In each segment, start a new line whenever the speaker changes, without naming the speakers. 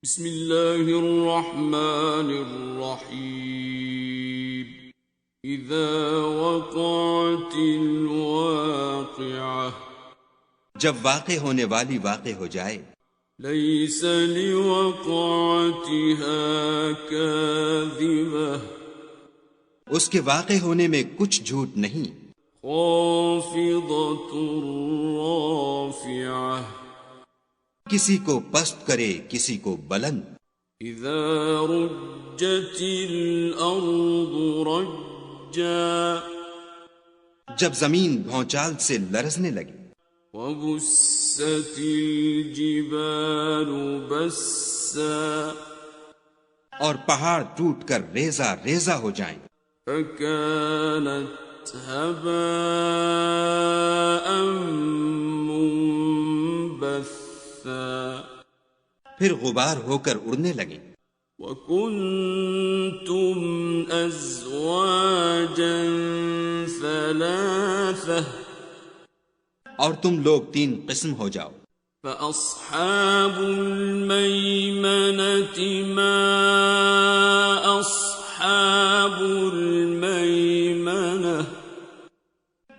بسم اللہ الرحمن الرحیم اذا وقعت الواقعہ
جب واقع ہونے والی واقع ہو جائے
لیس لوقعتها کاذبہ
اس کے واقع ہونے میں کچھ جھوٹ نہیں
خافضۃ رافعہ
کسی کو پست کرے کسی کو بلند
اذا رجت الارض رجا
جب زمین بھونچال سے لرزنے لگی
وبست الجبال بسا
اور پہاڑ ٹوٹ کر ریزہ ریزہ ہو جائیں
فكانت هباء منبثا
پھر غبار ہو کر اڑنے لگیں
وكنتم أزواجا ثلاثة
اور تم لوگ 3 قسم ہو جاؤ
فأصحاب الميمنة ما أصحاب الميمنة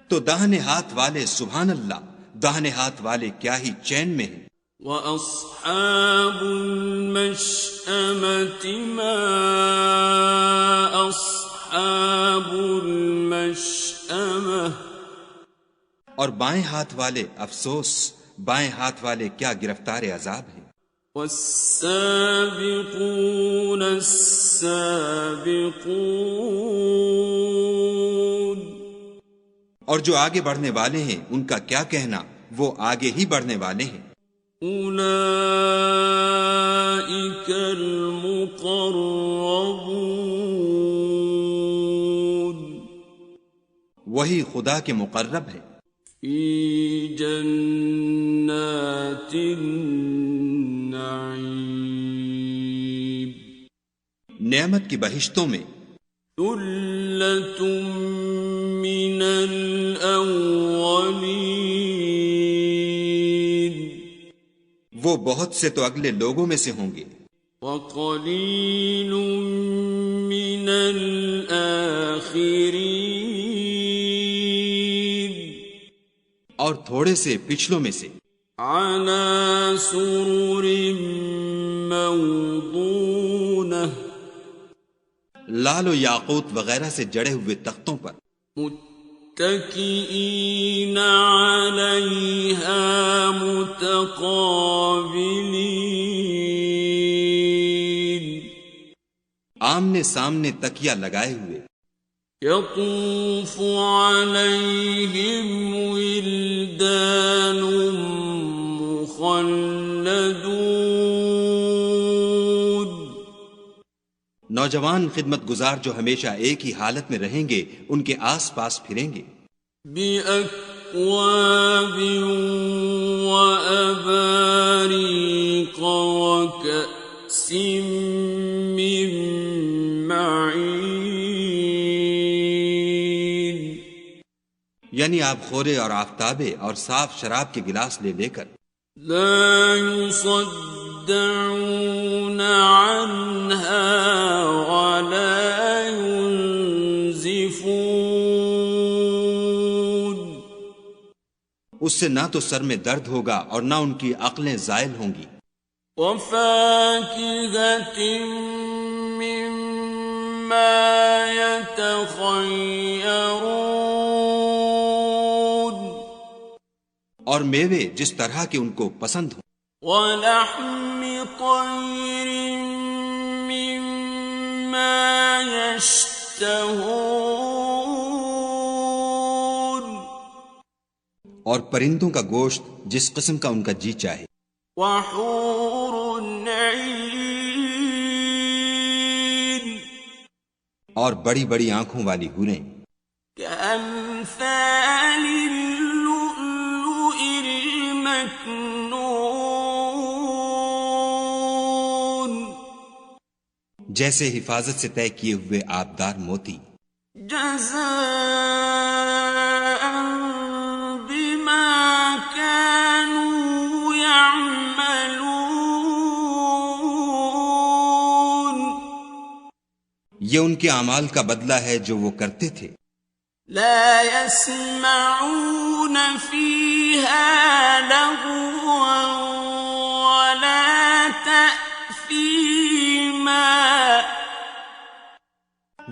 تو داہنے ہاتھ والے سبحان اللہ داہنے ہاتھ والے کیا ہی چین میں ہیں
وأصحاب المشأمة ما أصحاب المشأمة
اور بائیں ہاتھ والے افسوس بائیں ہاتھ والے کیا گرفتار عذاب ہیں
والسابقون السابقون
اور جو آگے بڑھنے والے ہیں ان کا کیا کہنا وہ آگے ہی بڑھنے والے ہیں
اولئک المقربون
وہی خدا کے مقرب ہیں
فی جنات النعیم
نعمت کی بہشتوں میں
ثلۃ من الاولین
وہ بہت سے تو اگلے لوگوں میں سے ہوں گے
وقلیل من الآخرین
اور تھوڑے سے پچھلوں میں سے
علی سرر موضونہ
لال و یاقوت وغیرہ سے جڑے ہوئے تختوں پر
متکئین علیہا متقابلین
آمنے سامنے تکیہ لگائے ہوئے
یطوف علیہم ولدان مخلدون
نوجوان خدمت گزار جو ہمیشہ ایک ہی حالت میں رہیں گے ان کے آس پاس پھریں گے
بِأَكْوَابٍ وَأَبَارِيقَ وَكَأْسٍ مِّن مَّعِينٍ
یعنی آب خورے اور آفتابے اور صاف شراب کے گلاس لے لے کر
لا يصدعون عنها ولا ينزفون
اس سے نہ تو سر میں درد ہوگا اور نہ ان کی عقلیں زائل ہوں گی
وفاكهة مما يتخيرون
اور میوے جس طرح کے ان کو پسند ہوں
ولحم طير مما يشتهون
اور پرندوں کا گوشت جس قسم کا ان کا جی چاہے
وحور عین
اور بڑی بڑی آنکھوں والی حوریں
كأمثال اللؤلؤ المكنون
جیسے حفاظت سے طے کیے ہوئے آبدار موتی
جزاء بما كانوا يعملون
یہ ان کے اعمال کا بدلہ ہے جو وہ کرتے تھے.
لا يسمعون فيها لغوا ولا تأثيما.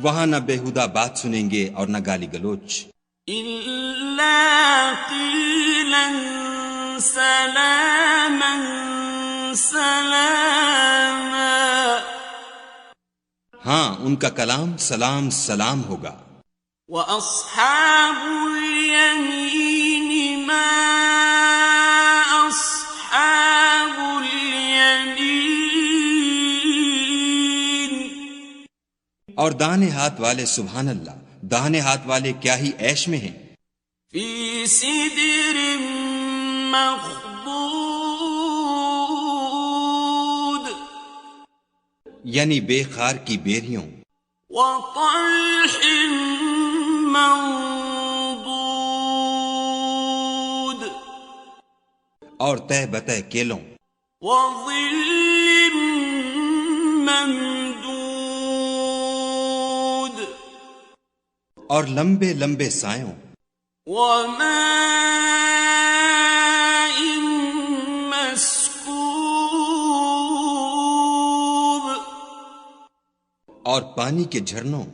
وہاں نہ بےہودہ بات سنیں گے اور نہ گالی گلوچ.
إلا قيلا سلاما سلاما.
ہاں ان کا کلام سلام سلام ہوگا.
وَأَصْحَابُ الْيَمِينِ مَا أَصْحَابُ الْيَمِينِ.
اور داہنے ہاتھ والے سبحان اللہ، داہنے ہاتھ والے کیا ہی عیش میں ہیں.
فِي سِدْرٍ مَّخْضُودٍ.
یعنی بے خار کی بیریوں.
وَطَلْحٍ منضود.
اور تہ بتہ کیلوں.
وَظِلٍّ مَّمْدُودٍ.
اور لمبے لمبے سایوں.
وَمَاءٍ مَّسْكُوبٍ.
اور پانی کے جھرنوں.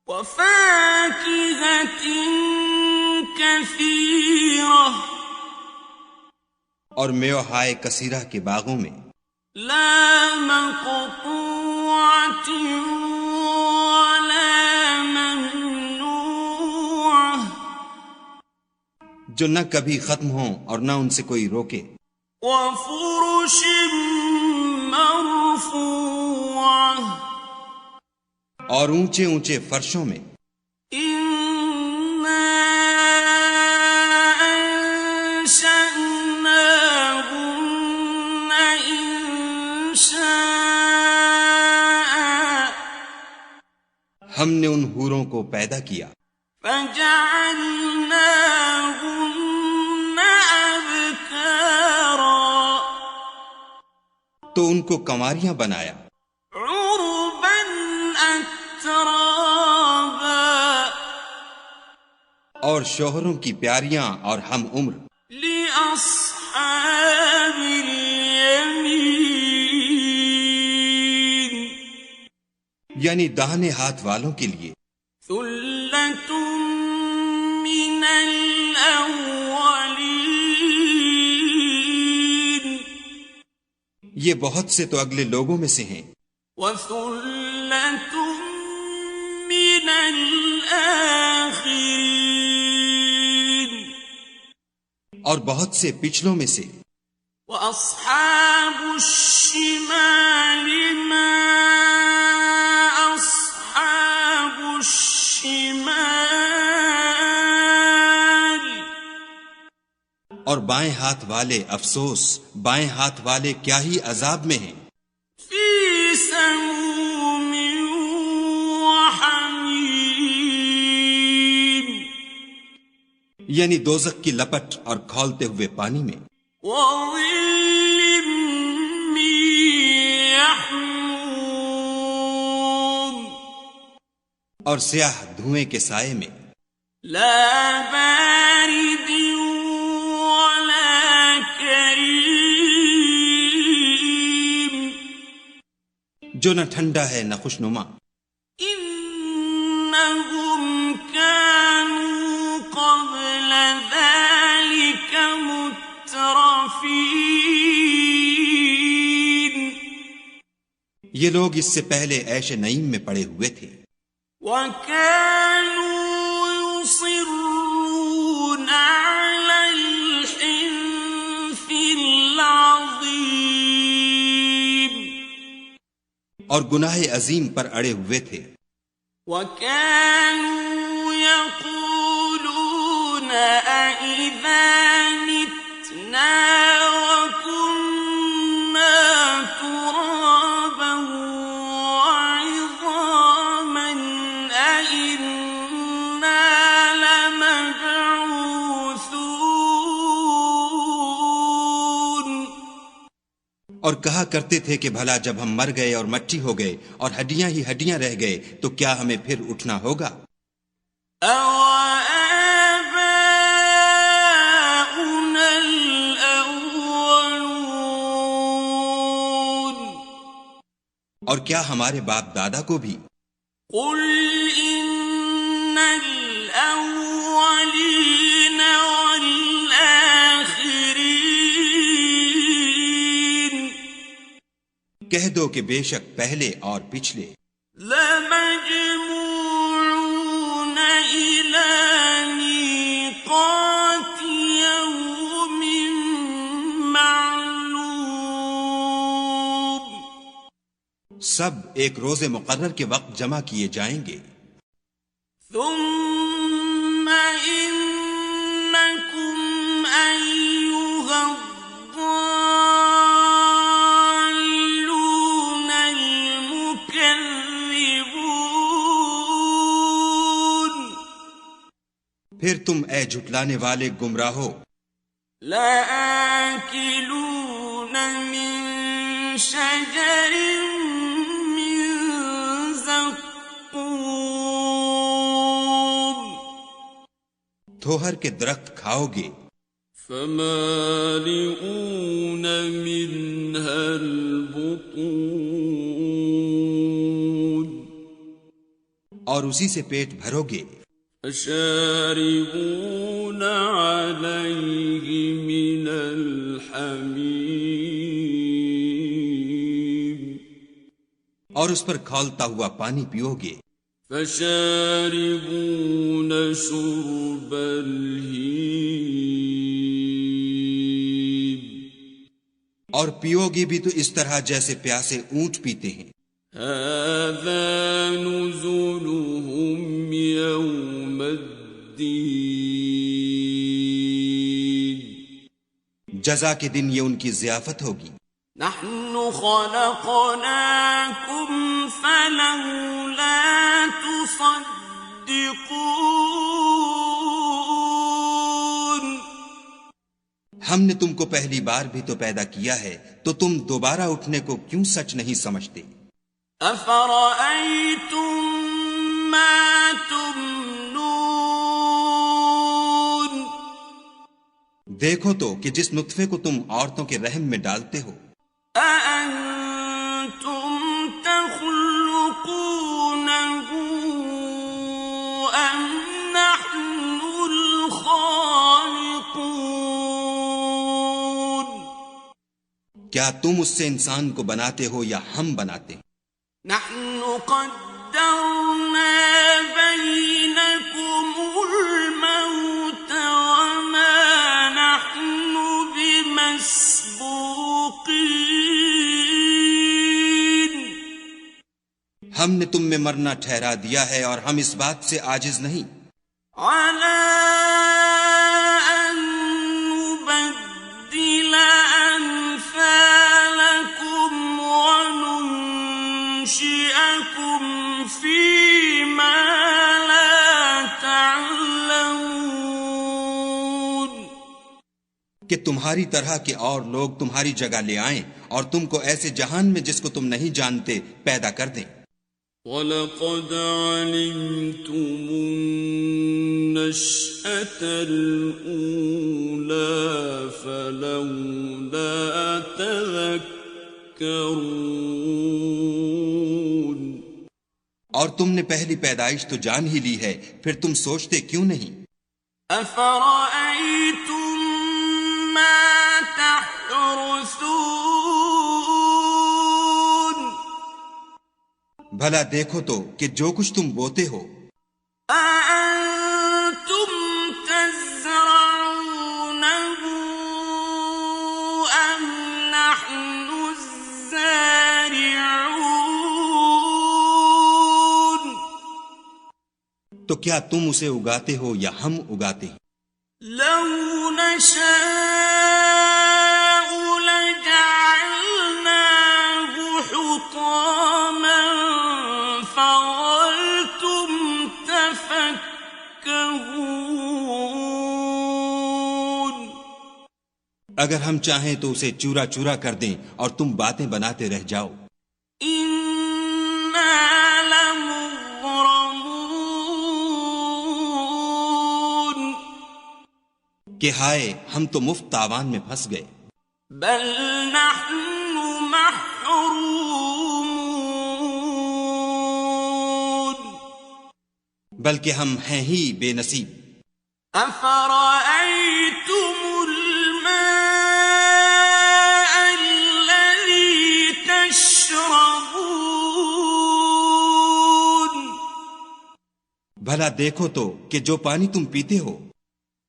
وَفَاكِهَةٍ كَثِيرَةٍ.
اور میوہائے کثیرہ کے باغوں میں.
لَا مَقْطُوعَةٍ وَلَا مَمْنُوعَةٍ.
جو نہ کبھی ختم ہوں اور نہ ان سے کوئی روکے.
وَفُرُشٍ مَّرْفُوعَةٍ.
اور اونچے اونچے فرشوں میں.
إِنَّا أَنشَأْنَاهُنَّ إِنشَاءً.
ہم نے ان حوروں کو پیدا کیا.
فَجَعَلْنَاهُنَّ أَبْكَارًا.
تو ان کو کنواریاں بنایا.
عُرُبًا أَتْرَابًا.
اور شوہروں کی پیاریاں اور ہم عمر.
لِأَصْحَابِ الْيَمِينِ.
یعنی داہنے ہاتھ والوں کے لیے.
ثُلَّةٌ مِّنَ الْأَوَّلِينَ.
یہ بہت سے تو اگلے لوگوں میں سے ہیں.
وَثُلَّةٌ مِّنَ الْآخِرِينَ.
اور بہت سے پچھلوں میں سے.
وَأَصْحَابُ الشِّمَالِ مَا أَصْحَابُ الشِّمَالِ.
اور بائیں ہاتھ والے افسوس، بائیں ہاتھ والے کیا ہی عذاب میں ہیں.
فِي سَمُومٍ وَحَمِيمٍ.
یعنی دوزخ کی لپٹ اور کھولتے ہوئے پانی میں.
وَظِلٍّ مِّن يَحْمُومٍ.
اور سیاہ دھوئیں کے سائے میں.
لَا بَارِدٍ وَلَا كَرِيمٍ.
جو نہ ٹھنڈا ہے نہ خوشنما.
إِنَّهُمْ كَانُوا قَبْلَ ذَلِكَ مُتْرَفِينَ.
یہ لوگ اس سے پہلے عیش نعیم میں پڑے ہوئے تھے.
وَكَانُوا يُصِرُّونَ عَلَى الْحِنثِ الْعَظِيمِ.
اور گناہ عظیم پر اڑے ہوئے تھے.
وَكَانُوا يَقُولُونَ أَإِذَا مِتْنَا وَكُنَّا تُرَابًا وَعِظَامًا أَإِنَّا لَمَبْعُوثُونَ.
اور کہا کرتے تھے کہ بھلا جب ہم مر گئے اور مٹی ہو گئے اور ہڈیاں ہی ہڈیاں رہ گئے تو کیا ہمیں پھر اٹھنا ہوگا؟
أَوَآبَاؤُنَا الْأَوَّلُونَ
اور کیا ہمارے باپ دادا کو بھی؟
قُلْ إِنَّ الْأَوَّلِينَ وَالْآخِرِينَ
کہہ دو کہ بے شک پہلے اور پچھلے
لَمَجْمُوعُونَ إِلَى مِيقَاتِ يَوْمٍ مَّعْلُومٍ
سب ایک روز مقرر کے وقت جمع کیے جائیں گے.
ثُمَّ إِنَّكُمْ أَيُّهَا الضَّالُّونَ الْمُكَذِّبُونَ
پھر تم اے جھٹلانے والے گمراہو
لَآكِلُونَ مِن شَجَرٍ مِّن زَقُّومٍ
تھوہر کے درخت کھاؤ گے.
فَمَالِئُونَ مِنْهَا الْبُطُونَ
اور اسی سے پیٹ بھرو گے.
فَشَارِبُونَ عَلَيْهِ مِنَ الْحَمِيمِ
اور اس پر کھولتا ہوا پانی پیو گے.
فَشَارِبُونَ شُرْبَ الْهِيمِ
اور پیو گے بھی تو اس طرح جیسے پیاسے اونٹ پیتے ہیں.
هَذَا نُزُلُهُمْ يَوْمَ الدِّينِ
جزا کے دن یہ ان کی ضیافت ہوگی.
نحن خلقناكم فلولا تصدقون
ہم نے تم کو پہلی بار بھی تو پیدا کیا ہے تو تم دوبارہ اٹھنے کو کیوں سچ نہیں سمجھتے؟
افرأيتم ما تمنون
دیکھو تو کہ جس نطفے کو تم عورتوں کے رحم میں ڈالتے ہو
أأنتم تخلقونه أم نحن الخالقون
کیا تم اس سے انسان کو بناتے ہو یا ہم بناتے ہیں؟
نحن قدرنا بينكم الموت وما نحن بمسبوقين
ہم نے تم میں مرنا ٹھہرا دیا ہے اور ہم اس بات سے عاجز نہیں
على أن نبدل أمثالكم وننشئكم فيما لا تعلمون
کہ تمہاری طرح کے اور لوگ تمہاری جگہ لے آئیں اور تم کو ایسے جہان میں جس کو تم نہیں جانتے پیدا کر دیں.
وَلَقَدْ عَلِمْتُمُ النَّشْأَةَ الْأُولَى فَلَوْلَا تَذَكَّرُونَ
اور تم نے پہلی پیدائش تو جان ہی لی ہے پھر تم سوچتے کیوں نہیں؟
أَفَرَأَيْتُم مَّا تَحْرُثُونَ
بھلا دیکھو تو کہ جو کچھ تم بوتے ہو
أَأَنتُمْ تَزْرَعُونَهُ أَمْ نَحْنُ الزَّارِعُونَ
تو کیا تم اسے اگاتے ہو یا ہم اگاتے ہیں؟
لَوْ نَشَاءُ لَجَعَلْنَاهُ حُطَامًا فَظَلْتُمْ تَفَكَّهُونَ
اگر ہم چاہیں تو اسے چورا چورا کر دیں اور تم باتیں بناتے رہ جاؤ.
إنا لمغرمون
کہ ہائے ہم تو مفت تاوان میں پھنس گئے.
بل نحن محرومون
بلکہ ہم ہیں ہی بے نصیب.
أفرأيتم الماء الذي تشربون
بھلا دیکھو تو کہ جو پانی تم پیتے ہو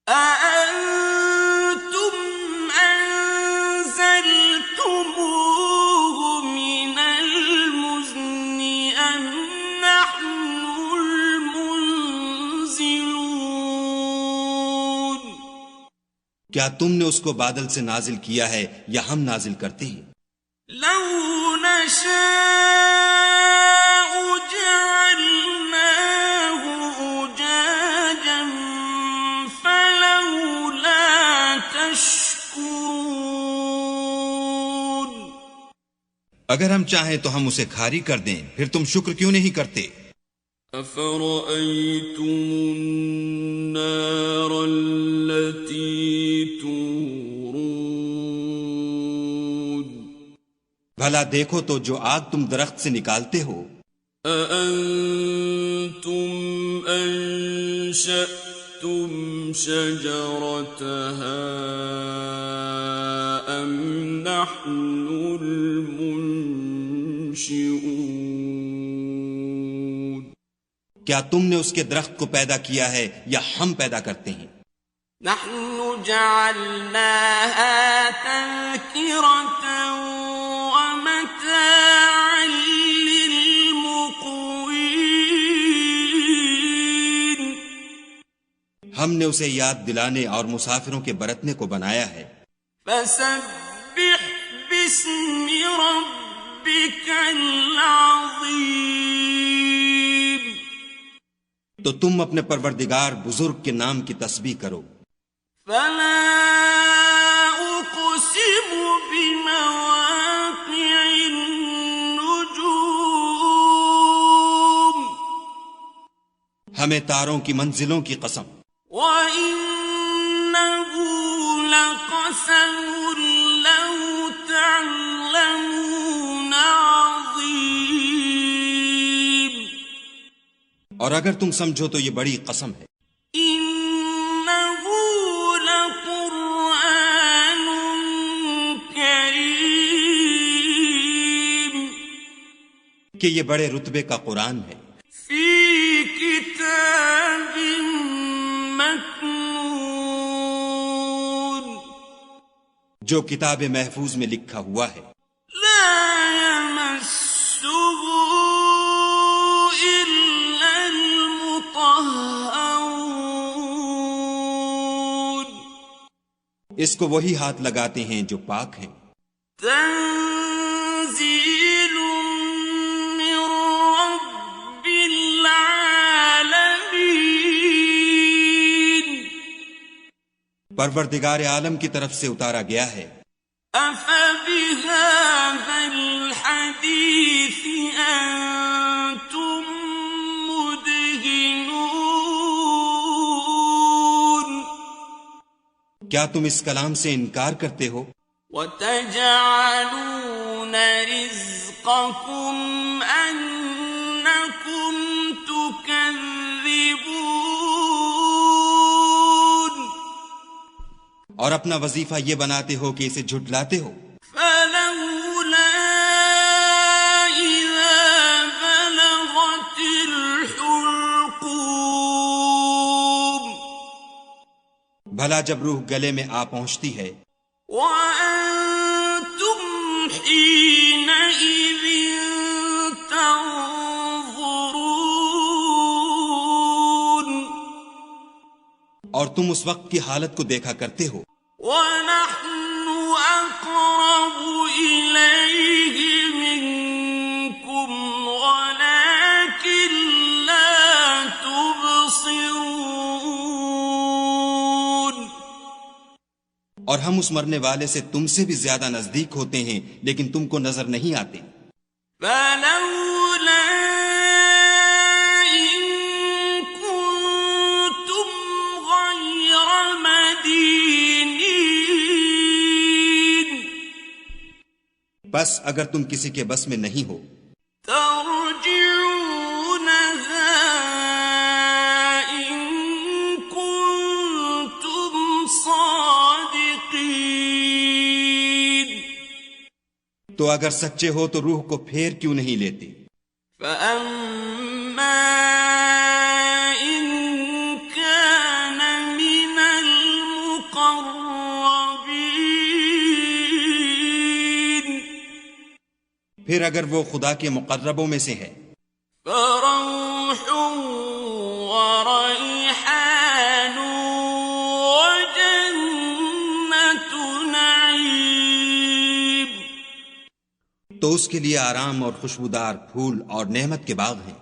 أأنتم أنزلتموه من المزن أم نحن المنزلون
کیا تم نے اس کو بادل سے نازل کیا ہے یا ہم نازل کرتے ہیں؟
لو نشاء جعلناه أجاجا فلولا تشكرون
اگر ہم چاہیں تو ہم اسے کھاری کر دیں، پھر تم شکر کیوں نہیں کرتے؟
أفرأيتم النار التي تورون
بھلا دیکھو تو جو آگ تم درخت سے نکالتے ہو
أأنتم أنشأتم شجرتها أم نحن المنشئون
کیا تم نے اس کے درخت کو پیدا کیا ہے یا ہم پیدا کرتے ہیں؟
نحن جعلناها تذكرة ومتاعا للمقوين
ہم نے اسے یاد دلانے اور مسافروں کے برتنے کو بنایا ہے.
فسبح باسم ربك العظيم
تو تم اپنے پروردگار بزرگ کے نام کی تسبیح کرو.
فلا أقسم بمواقع النجوم
ہمیں تاروں کی منزلوں کی قسم.
وإنه لقسم لو تعلمون عظيم
اور اگر تم سمجھو تو یہ بڑی قسم ہے.
إنه لقرآن كريم
کہ یہ بڑے رتبے کا قرآن ہے.
في كتاب مكنون
جو کتاب محفوظ میں لکھا ہوا ہے.
لا يمسه إلا المطهرون
اس کو وہی ہاتھ لگاتے ہیں جو پاک ہیں.
تنزيل من رب العالمين
پروردگار عالم کی طرف سے اتارا گیا ہے.
أفبهذا الحديث أنتم مدهنون
کیا تم اس کلام سے انکار کرتے ہو؟
وتجعلون رزقكم أنكم تكذبون
اور اپنا وظیفہ یہ بناتے ہو کہ اسے جھٹلاتے ہو.
فلولا إذا بلغت الحلقوم
بھلا جب روح گلے میں آ پہنچتی ہے
وأنتم حينئذ تنظرون
اور تم اس وقت کی حالت کو دیکھا کرتے ہو.
ونحن أقرب إليه منكم ولكن لا تبصرون
اور ہم اس مرنے والے سے تم سے بھی زیادہ نزدیک ہوتے ہیں لیکن تم کو نظر نہیں آتے.
فلولا إن كنتم غير مدينين
بس اگر تم کسی کے بس میں نہیں ہو
ترجعونها إن كنتم صادقين
تو اگر سچے ہو تو روح کو پھیر کیوں نہیں لیتے.
فأما إن كان من المقربين
پھر اگر وہ خدا کے مقربوں میں سے ہے
فروح وريحان وجنة نعيم
تو اس کے لیے آرام اور خوشبودار پھول اور نعمت کے باغ ہیں.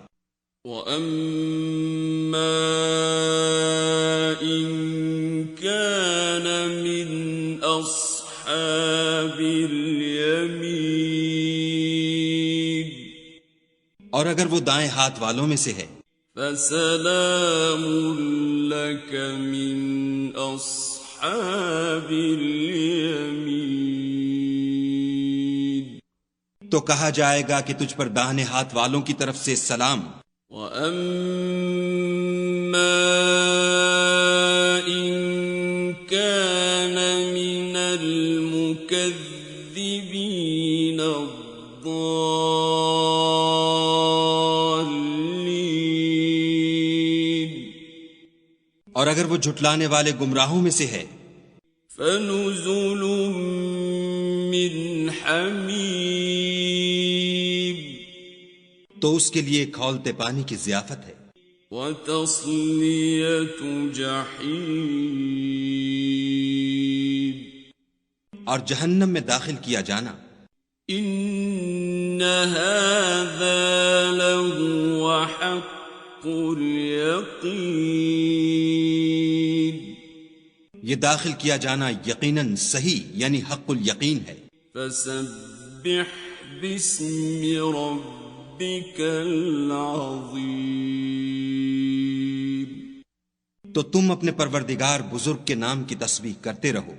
وَأَمَّا إِن كَانَ مِنْ أَصْحَابِ الْيَمِينِ
اور اگر وہ دائیں ہاتھ والوں میں سے ہے
فَسَلَامٌ لَكَ مِنْ أَصْحَابِ الْيَمِينِ
تو کہا جائے گا کہ تجھ پر داہنے ہاتھ والوں کی طرف سے سلام.
وَأَمَّا إِن كَانَ مِنَ الْمُكَذِّبِينَ الضَّالِّينَ
اور اگر وہ جھٹلانے والے گمراہوں میں سے ہے
فَنُزُلٌ مِّنْ حَمِيمٍ
تو اس کے لیے کھولتے پانی کی ضیافت ہے.
وَتَصْلِيَةُ جَحِيمٍ
اور جہنم میں داخل کیا جانا.
إِنَّ هَذَا لَهُوَ حَقُّ الْيَقِينِ
یہ داخل کیا جانا یقیناً صحیح یعنی حق الیقین ہے.
فَسَبِّحْ بِاسْمِ رَبِّكَ الْعَظِيمِ
تو تم اپنے پروردگار بزرگ کے نام کی تسبیح کرتے رہو.